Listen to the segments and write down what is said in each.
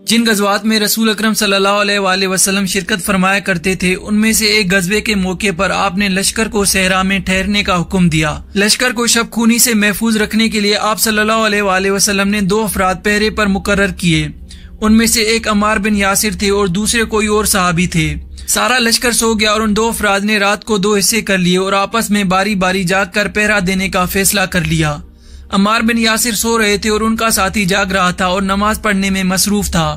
جن غزوات میں رسول اکرم صلی اللہ علیہ وآلہ وسلم شرکت فرمایا کرتے تھے ان میں سے ایک غزوے کے موقع پر آپ نے لشکر کو صحرا میں ٹھہرنے کا حکم دیا۔ لشکر کو شب خونی سے محفوظ رکھنے کے لیے آپ صلی اللہ علیہ وآلہ وسلم نے 2 افراد پہرے پر مقرر کیے۔ ان میں سے ایک عمار بن یاسر تھے اور دوسرے کوئی اور صحابی تھے۔ سارا لشکر سو گیا اور ان 2 افراد نے رات کو 2 حصے کر لیے اور آپس میں باری باری جاگ کر پہرا دینے کا فیصلہ کر لیا۔ عمار بن یاسر سو رہے تھے اور ان کا ساتھی جاگ رہا تھا اور نماز پڑھنے میں مصروف تھا۔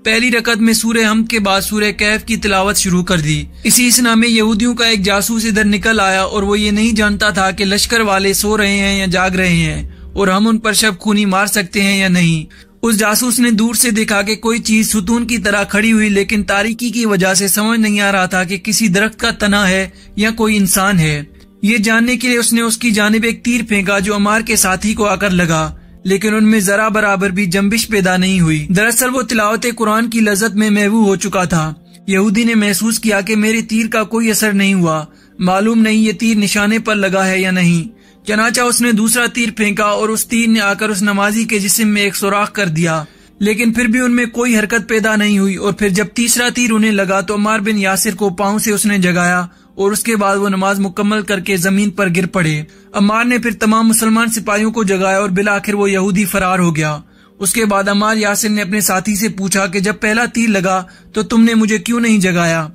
پہلی رکعت میں سورہ حمد کے بعد سورہ کہف کی تلاوت شروع کر دی۔ اسی اثنا میں یہودیوں کا ایک جاسوس ادھر نکل آیا اور وہ یہ نہیں جانتا تھا کہ لشکر والے سو رہے ہیں یا جاگ رہے ہیں اور ہم ان پر شب خونی مار سکتے ہیں یا نہیں۔ اس جاسوس نے دور سے دیکھا کہ کوئی چیز ستون کی طرح کھڑی ہوئی، لیکن تاریکی کی وجہ سے سمجھ نہیں آ رہا تھا کہ کسی درخت کا تنا ہے یا کوئی انسان ہے۔ یہ جاننے کے لیے اس نے اس کی جانب ایک تیر پھینکا جو عمار کے ساتھی کو آ کر لگا، لیکن ان میں ذرا برابر بھی جنبش پیدا نہیں ہوئی۔ دراصل وہ تلاوت قرآن کی لذت میں محو ہو چکا تھا۔ یہودی نے محسوس کیا کہ میرے تیر کا کوئی اثر نہیں ہوا، معلوم نہیں یہ تیر نشانے پر لگا ہے یا نہیں۔ چنانچہ اس نے دوسرا تیر پھینکا اور اس تیر نے آ کر اس نمازی کے جسم میں ایک سوراخ کر دیا، لیکن پھر بھی ان میں کوئی حرکت پیدا نہیں ہوئی۔ اور پھر جب تیسرا تیر انہیں لگا تو عمار بن یاسر کو پاؤں سے اس نے جگایا اور اس کے بعد وہ نماز مکمل کر کے زمین پر گر پڑے۔ عمار نے پھر تمام مسلمان سپاہیوں کو جگایا اور بالآخر وہ یہودی فرار ہو گیا۔ اس کے بعد عمار یاسر نے اپنے ساتھی سے پوچھا کہ جب پہلا تیر لگا تو تم نے مجھے کیوں نہیں جگایا؟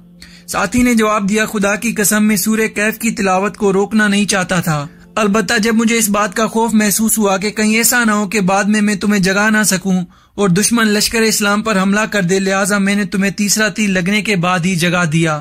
ساتھی نے جواب دیا، خدا کی قسم میں سورہ کہف کی تلاوت کو روکنا نہیں چاہتا تھا، البتہ جب مجھے اس بات کا خوف محسوس ہوا کہ کہیں ایسا نہ ہو کہ بعد میں تمہیں جگا نہ سکوں اور دشمن لشکر اسلام پر حملہ کر دے، لہٰذا میں نے تمہیں تیسرا تیر لگنے کے بعد ہی جگا دیا۔